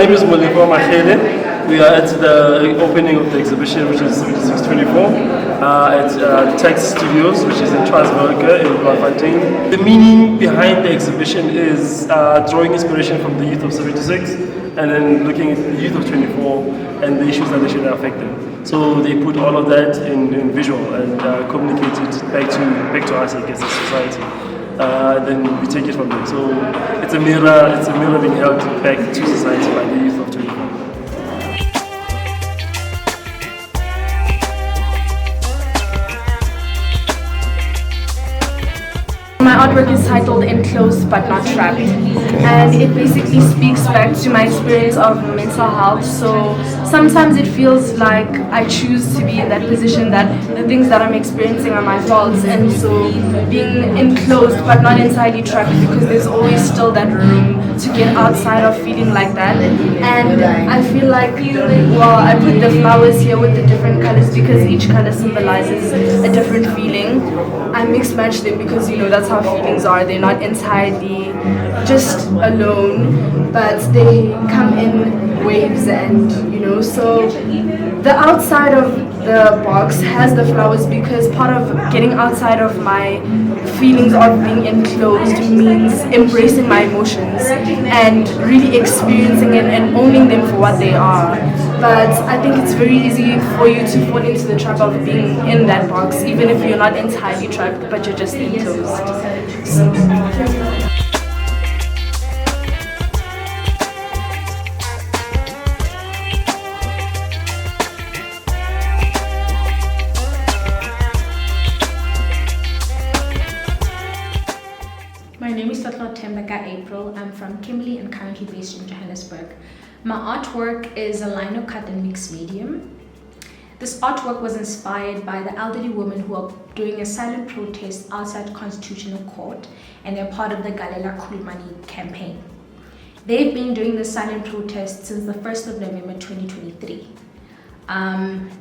name is Khumo Maake. We are at the opening of the exhibition, which is 7624, at Text Studios, which is in Johannesburg, in Bloemfontein. The meaning behind the exhibition is drawing inspiration from the youth of 76 and then looking at the youth of 24 and the issues that they should affect them. So they put all of that in visual and communicate it back to us, I guess, as society. Then we take it from there. So it's a mirror being held back to society by the youth of 24. My artwork is titled Enclosed But Not Trapped, and it basically speaks back to my experience of mental health. So sometimes it feels like I choose to be in that position that the things that I'm experiencing are my faults, and so being enclosed but not entirely trapped, because there's always still that room to get outside of feeling like that. And I feel like, well, I put the flowers here with the different colors because each color symbolizes a different feeling. I mix match them because, you know, that's how feelings are. They're not entirely just alone, but they come in waves, and, you know, so the outside of the box has the flowers because part of getting outside of my feelings of being enclosed means embracing my emotions and really experiencing it and owning them for what they are. But I think it's very easy for you to fall into the trap of being in that box, even if you're not entirely trapped, but you're just enclosed. My name is April. I'm from Kimberley and currently based in Johannesburg. My artwork is a lynocut and mixed medium. This artwork was inspired by the elderly women who are doing a silent protest outside Constitutional Court, and they're part of the Galela Khulumani campaign. They've been doing the silent protest since the 1st of November 2023.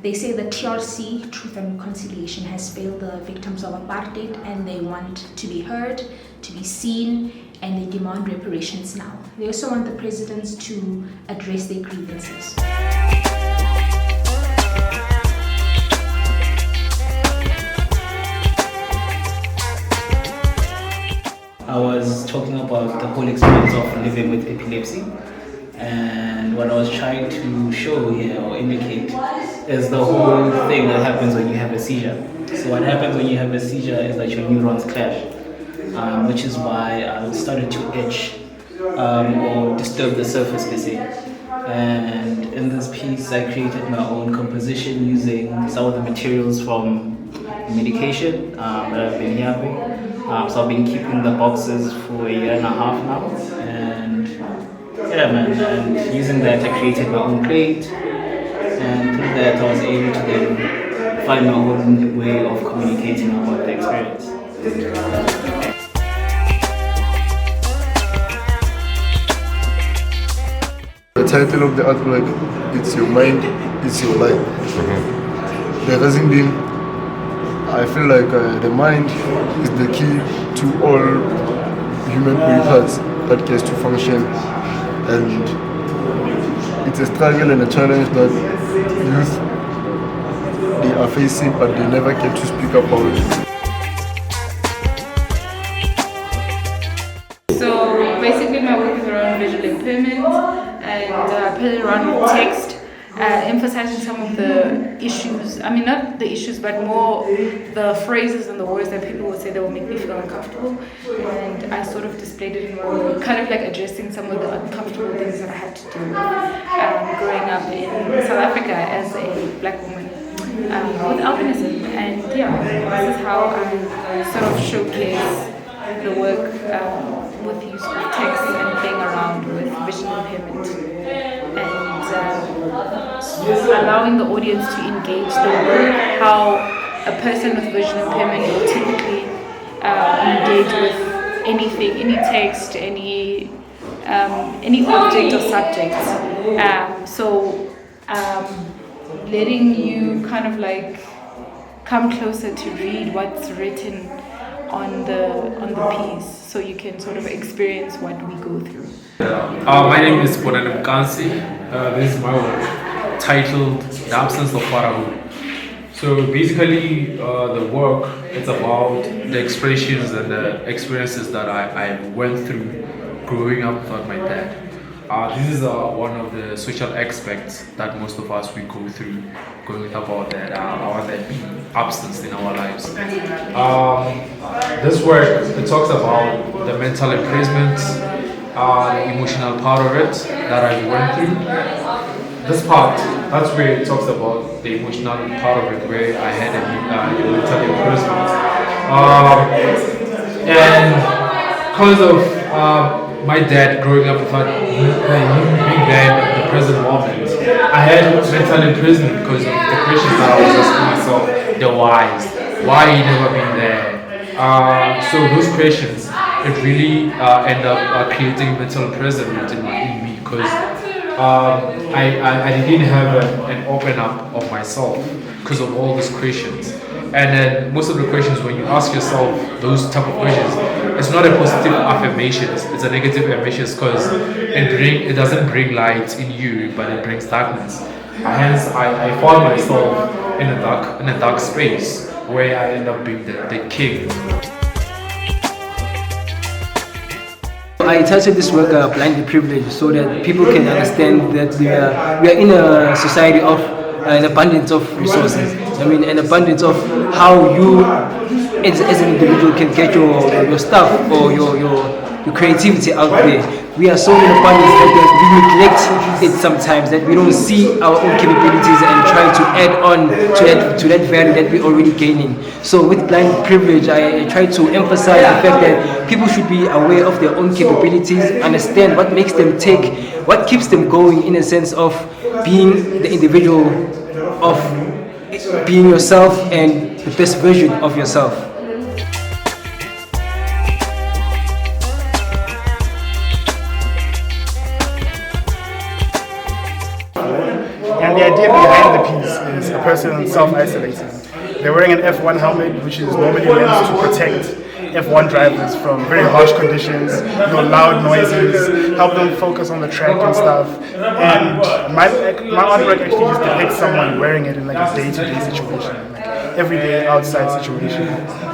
They say the TRC, Truth and Reconciliation, has failed the victims of apartheid, and they want to be heard, to be seen, and they demand reparations now. They also want the presidents to address their grievances. I was talking about the whole experience of living with epilepsy, and what I was trying to show here or indicate is the whole thing that happens when you have a seizure. So what happens when you have a seizure is that your neurons clash, which is why I started to itch or disturb the surface, per se. And in this piece, I created my own composition using some of the materials from medication that I've been having. So I've been keeping the boxes for a year and a half now, and yeah, man, and using that I created my own plate, and through that I was able to then find my own way of communicating about the experience. The title of the artwork, it's your mind, it's your life. The reason being, I feel like the mind is the key to all human body parts that gets to function, and it's a struggle and a challenge that youth they are facing, but they never get to speak about it. So basically my work is around visual impairment, and I put it around text, emphasizing some of the issues, I mean not the issues, but more the phrases and the words that people would say that will make me feel uncomfortable, and I sort of displayed it in my own, kind of like addressing some of the uncomfortable things that I had to do growing up in South Africa as a black woman with albinism. And yeah, this is how I sort of showcase the work with use of text and playing around with visual impairment, and allowing the audience to engage the work, how a person with visual impairment will typically engage with anything, any text, any object or subject. Letting you kind of like come closer to read what's written on the piece, so you can sort of experience what we go through. My name is Ponani Makhansi. This is my work titled The Absence of Fatherhood. So basically, the work, it's about the expressions and the experiences that I went through growing up without my dad. This is one of the social aspects that most of us we go through, going about that, our dad being absence in our lives. This work, it talks about the mental imprisonment, the emotional part of it that I went through. This part, that's where it talks about the emotional part of it, where I had a mental imprisonment. And because of my dad growing up without him being there at the present moment, I had mental imprisonment because of the questions that I was asking myself, the whys. Why he never been there? So those questions, it really end up creating mental imprisonment in me because I didn't have an open up of myself because of all these questions. And then most of the questions, when you ask yourself those type of questions, it's not a positive affirmation, it's a negative affirmation because it doesn't bring light in you, but it brings darkness. Hence, I found myself in a dark space where I end up being the king. I titled this work Blindly Privileged so that people can understand that we are in a society of an abundance of resources. I mean, an abundance of how you as an individual can get your stuff or your creativity out there. We are so in abundance that we neglect it sometimes, that we don't see our own capabilities and try to add on to that value that we're already gaining. So with Blind Privilege, I try to emphasize the fact that people should be aware of their own capabilities, understand what makes them tick, what keeps them going in a sense of being the individual, of being yourself and the best version of yourself. And the idea behind the piece is a person self-isolating. They're wearing an F1 helmet, which is normally meant to protect F1 drivers from very harsh conditions, loud noises, help them focus on the track and stuff. And my artwork actually just depicts someone wearing it in like a day-to-day situation, like everyday outside situation.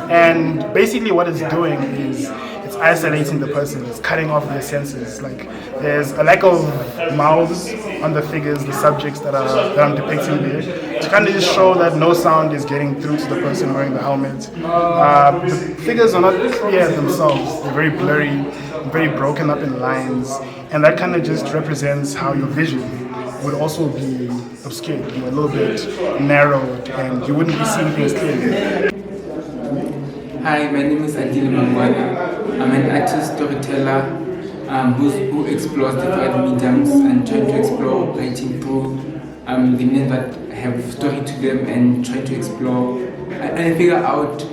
And basically what it's doing is it's isolating the person, it's cutting off their senses. Like there's a lack of mouths on the figures, the subjects that I'm depicting there, to kind of just show that no sound is getting through to the person wearing the helmet. The figures are not clear themselves, they're very blurry, very broken up in lines, and that kind of just represents how your vision would also be obscured, a little bit narrowed, and you wouldn't be seeing things clearly. Hi, my name is Andile Mangwana. I'm an artist storyteller who explores different mediums and trying to explore writing through the men that have story to them and try to explore and figure out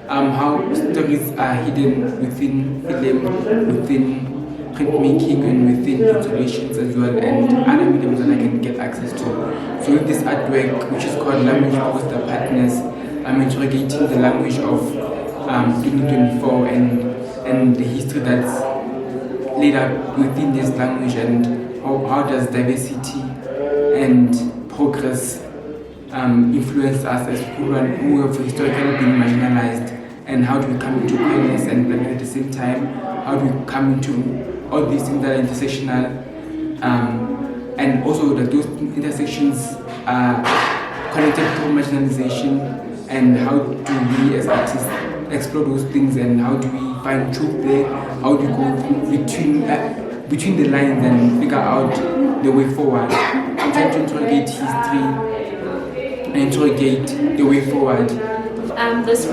how stories are hidden within film, within printmaking and within installations as well, and other mediums that I can get access to. So with this artwork, which is called Language Poster Partners, I'm interrogating the language of 2024 and the history that's laid out within this language, and how does diversity and progress influence us as people who have historically been marginalized, and how do we come into awareness and learning at the same time? How do we come into all these things that are intersectional, and also that those intersections are connected to marginalization, and how do we as artists explore those things, and how do we find truth there? How do we go between the lines and figure out the way forward? I'm trying to interrogate history and interrogate the way forward. This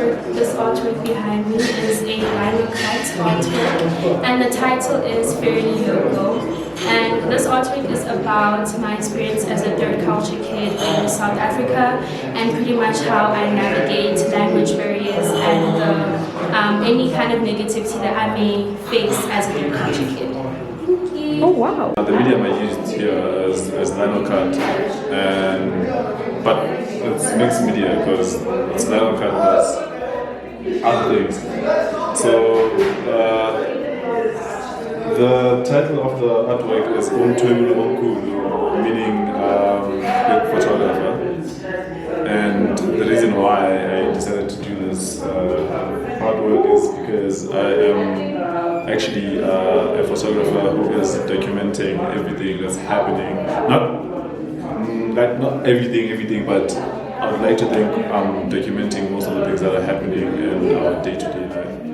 artwork behind me is a lynocut artwork, and the title is Fairly Local. And this artwork is about my experience as a third culture kid in South Africa, and pretty much how I navigate language barriers and any kind of negativity that I may face as a third culture kid. Oh wow! The medium I used here is lynocut, but it's mixed media because it's lynocut plus other things. So The title of the artwork is Umthwebuli Omkhulu, meaning big photographer. And the reason why I decided to do this artwork is because I am actually a photographer who is documenting everything that's happening. Not everything, but I would like to think I'm documenting most of the things that are happening in our day-to-day life.